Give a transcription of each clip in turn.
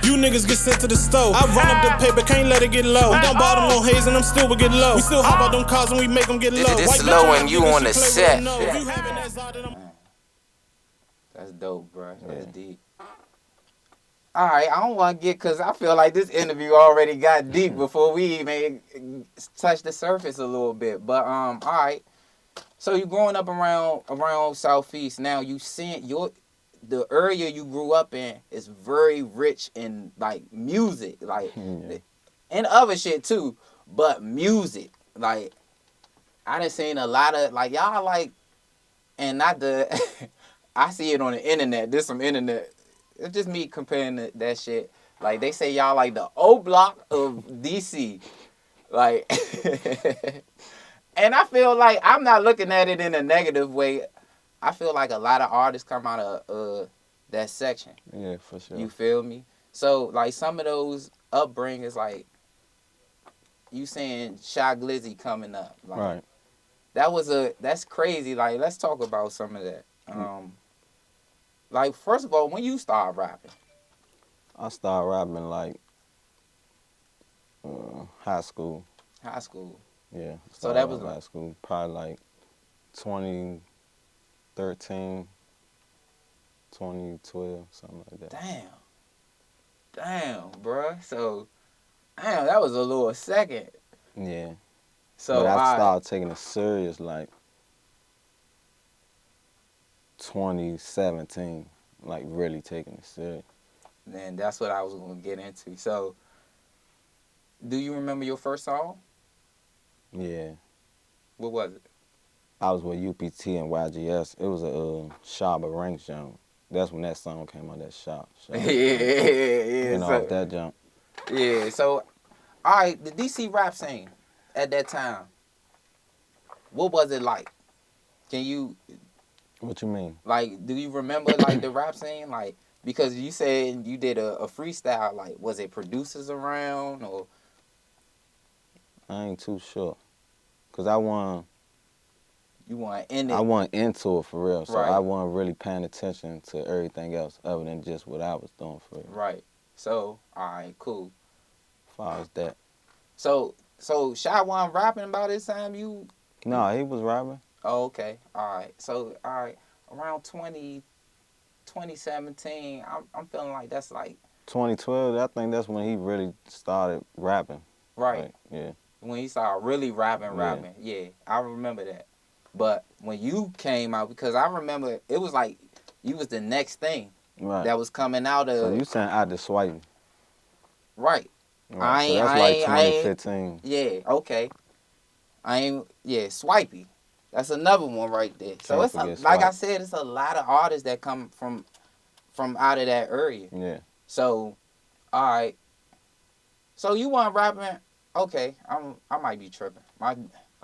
You niggas get sent to the stove. I run up the paper, can't let it get low. We done bought them on haze and I'm still get low. We still hop out them cars and we make them get low. This low and you on the set. That's dope, bro. That's deep. All right, I don't want to get, because I feel like this interview already got deep before we even touched the surface a little bit. But, all right. So you growing up around Southeast. Now you seeing the area you grew up in is very rich in, like, music. Like, and other shit, too. But music. Like, I done seen a lot of, like, y'all, like, and not the, I see it on the internet. There's some internet. It's just me comparing that shit. Like, they say y'all like the O Block of DC. Like, and I feel like I'm not looking at it in a negative way. I feel like a lot of artists come out of that section. Yeah, for sure. You feel me? So, like, some of those upbringings, like, you saying Shy Glizzy coming up. Like, right. That's crazy. Like, let's talk about some of that. Like, first of all, when you start rapping? I started rapping, like, high school. High school? Yeah. So that was high school, probably, like, 2013, 2012, something like that. Damn, bruh. So, damn, that was a little second. Yeah. So, but I started taking it serious, like, 2017, like really taking it serious. And that's what I was going to get into. So, do you remember your first song? Yeah. What was it? I was with UPT and YGS. It was a Shabba Ranks jump. That's when that song came out, that shop. Yeah. And off that jump. Yeah, so, all right, the DC rap scene at that time, what was it like? Can you... What you mean? Like, do you remember, like, the rap scene? Like, because you said you did a freestyle. Like, was it producers around, or? I ain't too sure. Because I wasn't... You weren't in it. I wasn't into it for real. So right. I wasn't really paying attention to everything else other than just what I was doing for real. Right. So, all right, cool. As far as that. So Shy wasn't rapping about this time, you? No, he was rapping. Oh, okay. All right. So, all right. Around 2017, I'm feeling like that's like... 2012, I think that's when he really started rapping. Right. Like, yeah. When he started really rapping. Yeah, I remember that. But when you came out, because I remember it was like you was the next thing that was coming out of... So you saying out the Swipey. Right. Right. So that's like 2015. Yeah, okay. Swipey. That's another one right there. So it's like I said, it's a lot of artists that come from out of that area. Yeah. So, all right. So you want rapping? Okay, I might be tripping. I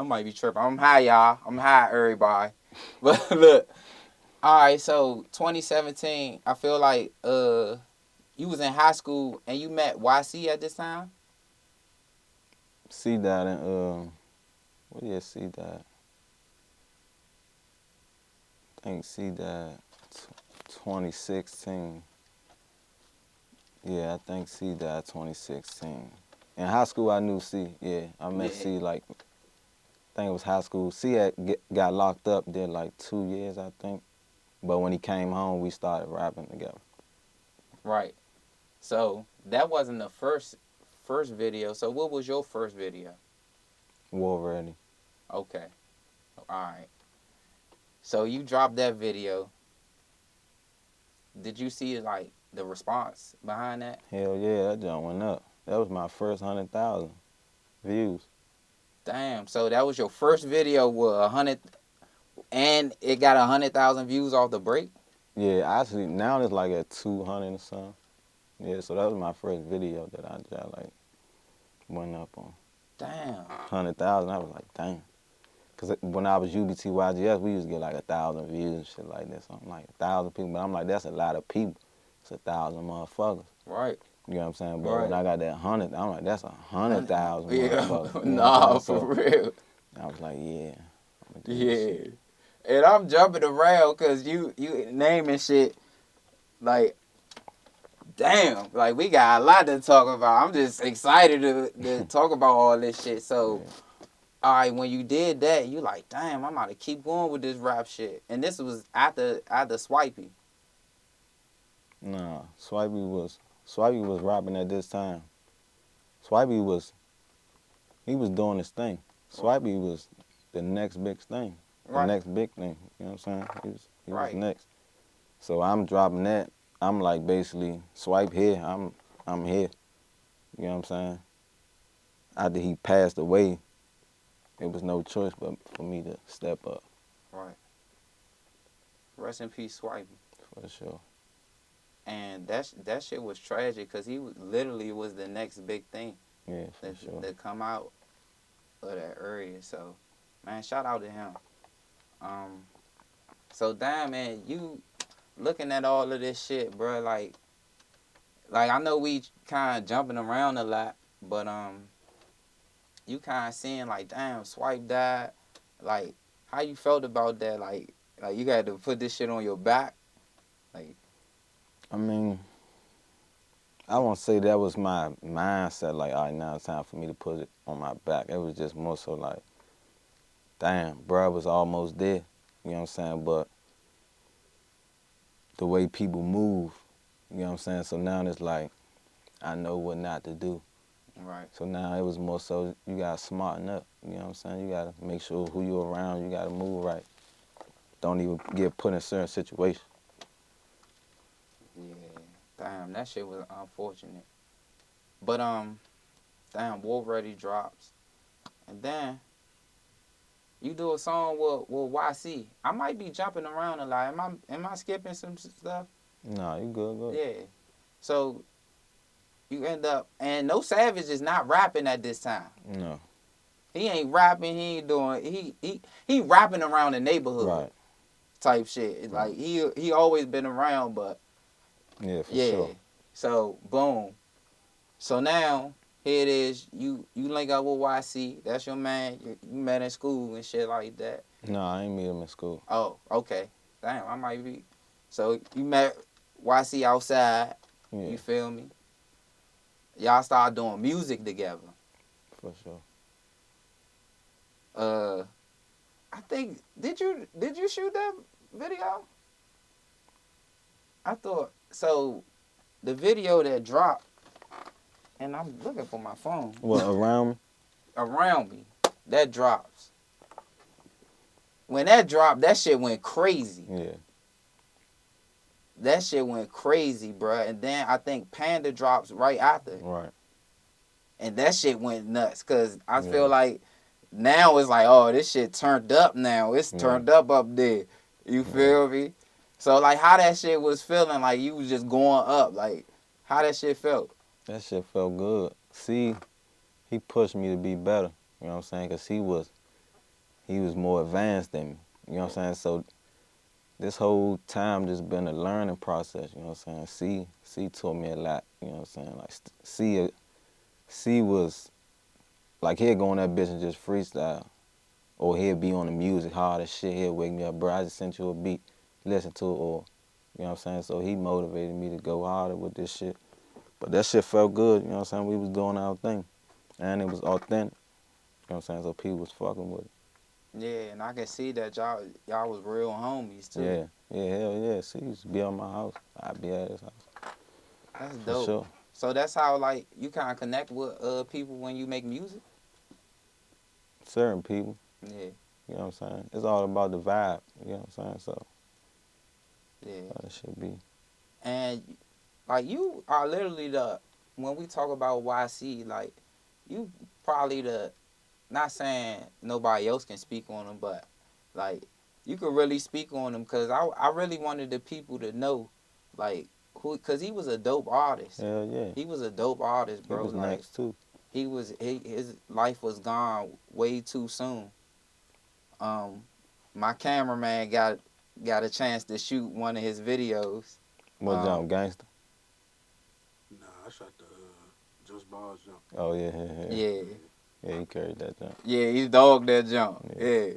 might be tripping. I'm high, y'all. I'm high, everybody. But look, all right. So 2017, I feel like you was in high school and you met YC at this time. C-Dot and what year C-Dot? I think C-Dot 2016. Yeah, I think C-Dot 2016. In high school, I knew C. Yeah, I met C like, I think it was high school. C had got locked up, did like 2 years, I think. But when he came home, we started rapping together. Right. So that wasn't the first video. So what was your first video? War Ready. Okay. All right. So you dropped that video. Did you see like the response behind that? Hell yeah, that jump went up. That was my first 100,000 views. Damn. So that was your first video with 100, and it got 100,000 views off the break? Yeah, actually now it's like at 200 or something. Yeah, so that was my first video that I just like went up on. Damn. 100,000. I was like, damn. Because when I was UBT YGS, we used to get like 1,000 views and shit like that. So I'm like 1,000 people, but I'm like, that's a lot of people. It's 1,000 motherfuckers. Right. You know what I'm saying? But when I got that 100, I'm like, that's 100,000 motherfuckers. You know for real. I was like, yeah. Yeah. And I'm jumping around because you naming shit like damn, like we got a lot to talk about. I'm just excited to talk about all this shit. So, all right, when you did that, you like, damn, I'm about to keep going with this rap shit. And this was after Swipey. Nah, Swipey was rapping at this time. Swipey was doing his thing. Swipey was the next big thing. The next big thing. You know what I'm saying? He was next. So I'm dropping that. I'm like basically Swipe here. I'm here. You know what I'm saying? After he passed away, it was no choice but for me to step up. Right. Rest in peace, Swipey. For sure. And that shit was tragic because he literally was the next big thing. Yeah, for sure. To come out of that area. So, man, shout out to him. So damn, man, you looking at all of this shit, bro. Like I know we kind of jumping around a lot, but you kind of seeing like, damn, Swipe died. Like, how you felt about that? Like you got to put this shit on your back. Like, I mean, I won't say that was my mindset. Like, all right, now it's time for me to put it on my back. It was just more so like, damn, bro, was almost there. You know what I'm saying? But the way people move, you know what I'm saying? So now it's like, I know what not to do. right. So now it was more so you got to smarten up. You know what I'm saying? You got to make sure who you're around, you got to move right. Don't even get put in certain situations. Yeah. Damn, that shit was unfortunate. But damn, War Ready drops. And then you do a song with YC. I might be jumping around a lot. Am I skipping some stuff? Nah, you good. Yeah. So you end up, and No Savage is not rapping at this time. No. He ain't rapping. He ain't doing. He rapping around the neighborhood. Right. Type shit. Like he always been around, but yeah, for sure. So boom. So now here it is. You link up with YC. That's your man. You met in school and shit like that. No, I ain't meet him in school. Oh, okay. Damn, I might be. So you met YC outside. Yeah. You feel me? Y'all started doing music together. For sure. I think did you shoot that video? I thought so. The video that dropped, and I'm looking for my phone. What, around me? Around me, that drops. When that dropped, that shit went crazy. Yeah. That shit went crazy, bruh. And then I think Panda drops right after. Right. And that shit went nuts. Because I feel like now it's like, oh, this shit turned up now. It's turned up there. You feel me? So, like, how that shit was feeling, like, you was just going up. Like, how that shit felt? That shit felt good. See, he pushed me to be better. You know what I'm saying? Because he was more advanced than me. You know what I'm saying? So this whole time just been a learning process. You know what I'm saying? C taught me a lot. You know what I'm saying? Like, C was, like, he'd go on that bitch and just freestyle. Or he'd be on the music hard as shit. He'd wake me up, bro, I just sent you a beat. Listen to it, or, you know what I'm saying? So he motivated me to go harder with this shit. But that shit felt good, you know what I'm saying? We was doing our thing. And it was authentic. You know what I'm saying? So people was fucking with it. Yeah, and I can see that y'all was real homies, too. Yeah, hell yeah. See, he used to be at my house. I'd be at his house. That's dope. For sure. So that's how, like, you kind of connect with people when you make music? Certain people. Yeah. You know what I'm saying? It's all about the vibe. You know what I'm saying? So, yeah. That should be. And, like, you are literally when we talk about YC, like, you probably not saying nobody else can speak on him, but, like, you could really speak on him because I really wanted the people to know, like, because he was a dope artist. Hell yeah. He was a dope artist, bro. He was next, too. His life was gone way too soon. My cameraman got a chance to shoot one of his videos. What jump, Gangster? Nah, I shot the Just Balls jump. Oh, yeah. Yeah, he carried that jump. Yeah, he dogged that jump. Yeah.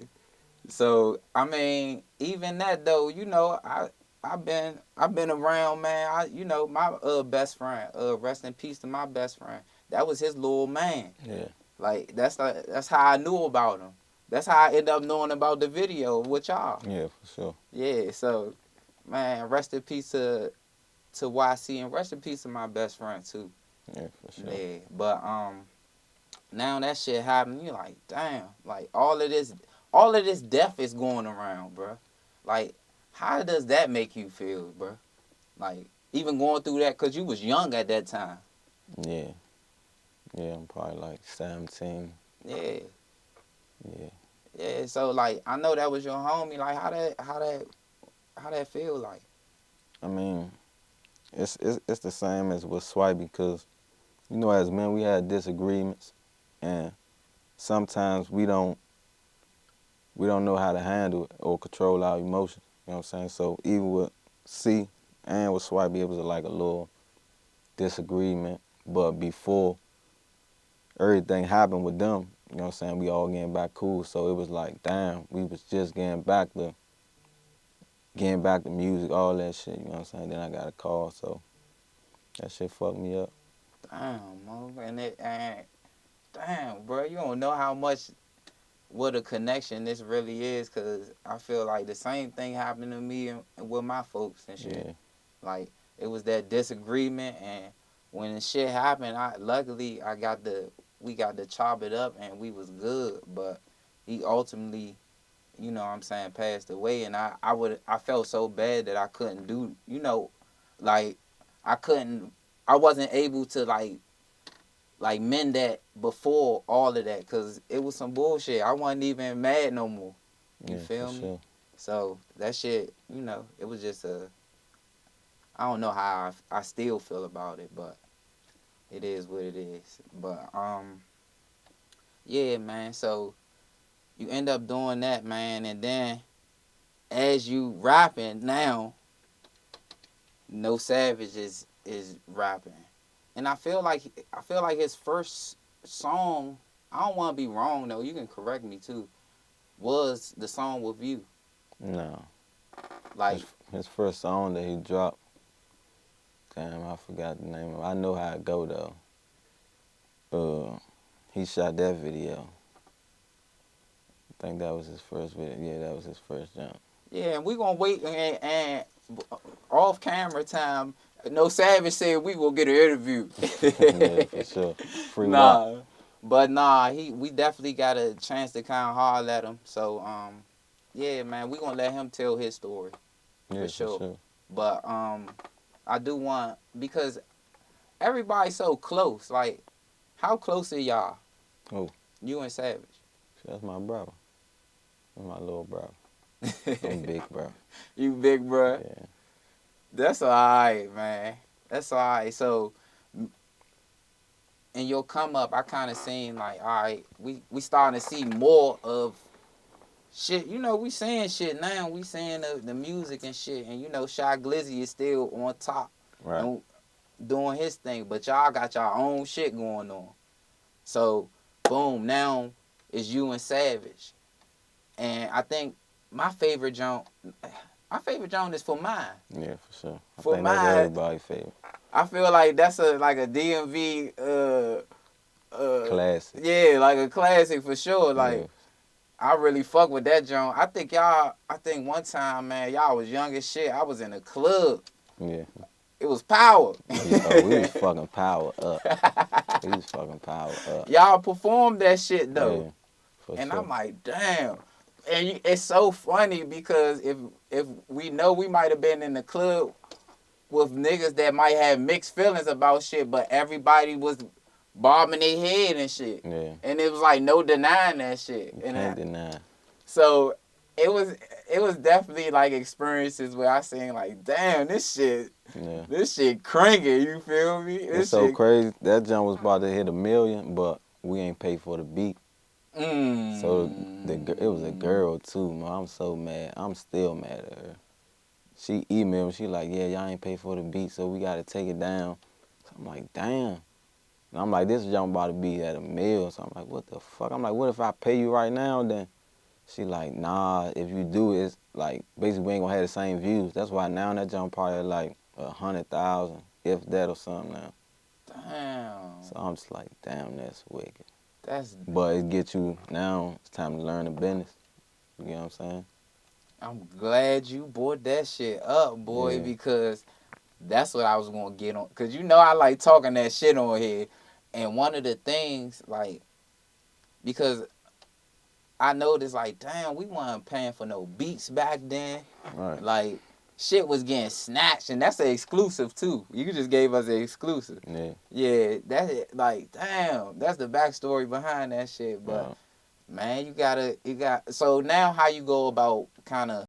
So, I mean, even that, though, you know, I I've been around, man. You know, my best friend, rest in peace to my best friend. That was his little man. Yeah. Like that's how I knew about him. That's how I ended up knowing about the video with y'all. Yeah, for sure. Yeah, so man, rest in peace to YC, and rest in peace to my best friend too. Yeah, for sure. Yeah, but now that shit happened, you like, damn, like all of this death is going around, bro. Like, how does that make you feel, bro? Like, even going through that, cause you was young at that time. Yeah. Yeah, I'm probably like 17. Yeah. Yeah. Yeah, so like I know that was your homie. Like how that feel like? I mean, it's the same as with Swipey, because you know, as men we had disagreements, and sometimes we don't know how to handle it or control our emotions. You know what I'm saying? So even with C and with Swipey, it was like a little disagreement. But before everything happened with them, you know what I'm saying, we all getting back cool. So it was like, damn, we was just getting back to music, all that shit, you know what I'm saying? Then I got a call, so that shit fucked me up. Damn, man. Damn, bro, you don't know how much what a connection this really is, cause I feel like the same thing happened to me and with my folks and shit. Yeah. Like it was that disagreement, and when the shit happened, luckily we got to chop it up and we was good, but he ultimately, you know what I'm saying, passed away, and I felt so bad that I couldn't do, you know, like I wasn't able to like mend that before all of that, cause it was some bullshit. I wasn't even mad no more. You feel me? Sure. So that shit, you know, it was just I don't know how I still feel about it, but it is what it is. But yeah, man. So you end up doing that, man, and then as you rapping now, No Savage is rapping, and I feel like his first song, I don't want to be wrong though, you can correct me too, was the song With You. No. Like his first song that he dropped, damn, I forgot the name of it. I know how it go though. He shot that video. I think that was his first video. Yeah, that was his first jump. yeah, and we gonna wait and off camera time. No Savage said we will get an interview. Yeah, for sure. Free nah, walk. but nah, we definitely got a chance to kind of holler at him. So yeah, man, we gonna let him tell his story. Yeah, for sure. But I do want, because everybody's so close. Like, how close are y'all? Who? You and Savage. That's my brother. That's my little brother. I'm big, bro. You big, bro. Yeah. That's all right, man. That's all right. So, in your come up, I kind of seen like, all right, we starting to see more of shit. You know, we saying shit now. We saying the music and shit. And, you know, Shy Glizzy is still on top. Right. And doing his thing. But y'all got y'all own shit going on. So, boom, now it's you and Savage. And I think my favorite joint is For Mine. Yeah, for sure. I For think Mine, that's everybody's favorite. I feel like that's like a DMV Classic. Yeah, like a classic for sure. Like, yeah. I really fuck with that joint. I think one time, man, y'all was young as shit. I was in a club. Yeah. It was power. Oh, we was fucking power up. We was fucking power up. Y'all performed that shit though. Yeah, for and sure. I'm like, damn. And it's so funny because if we know, we might have been in the club with niggas that might have mixed feelings about shit, but everybody was bobbing their head and shit. Yeah. And it was like no denying that shit. You and can't deny. So it was definitely like experiences where I seen like, damn, this shit cranking, you feel me? It's so crazy. That jump was about to hit 1 million, but we ain't paid for the beat. So it was a girl too, man. I'm so mad. I'm still mad at her. She emailed me. She like, yeah, y'all ain't paid for the beat, so we gotta take it down. So I'm like, damn. And I'm like, this jump about to be at 1 million. So I'm like, what the fuck? I'm like, what if I pay you right now then? She like, nah, if you do, it's like, basically we ain't gonna have the same views. That's why now that jump probably like 100,000, if that or something now. Damn. So I'm just like, damn, that's wicked. That's. But it get you, now it's time to learn the business. You know what I'm saying? I'm glad you brought that shit up, boy, Yeah. because that's what I was gonna get on. Cause you know I like talking that shit on here, and one of the things like, because I noticed like, damn, we wasn't paying for no beats back then. Right. Like, shit was getting snatched, and that's an exclusive too. You just gave us an exclusive. Yeah. Yeah, that's it. Like, damn, that's the backstory behind that shit. But man, you got. So now, how you go about kind of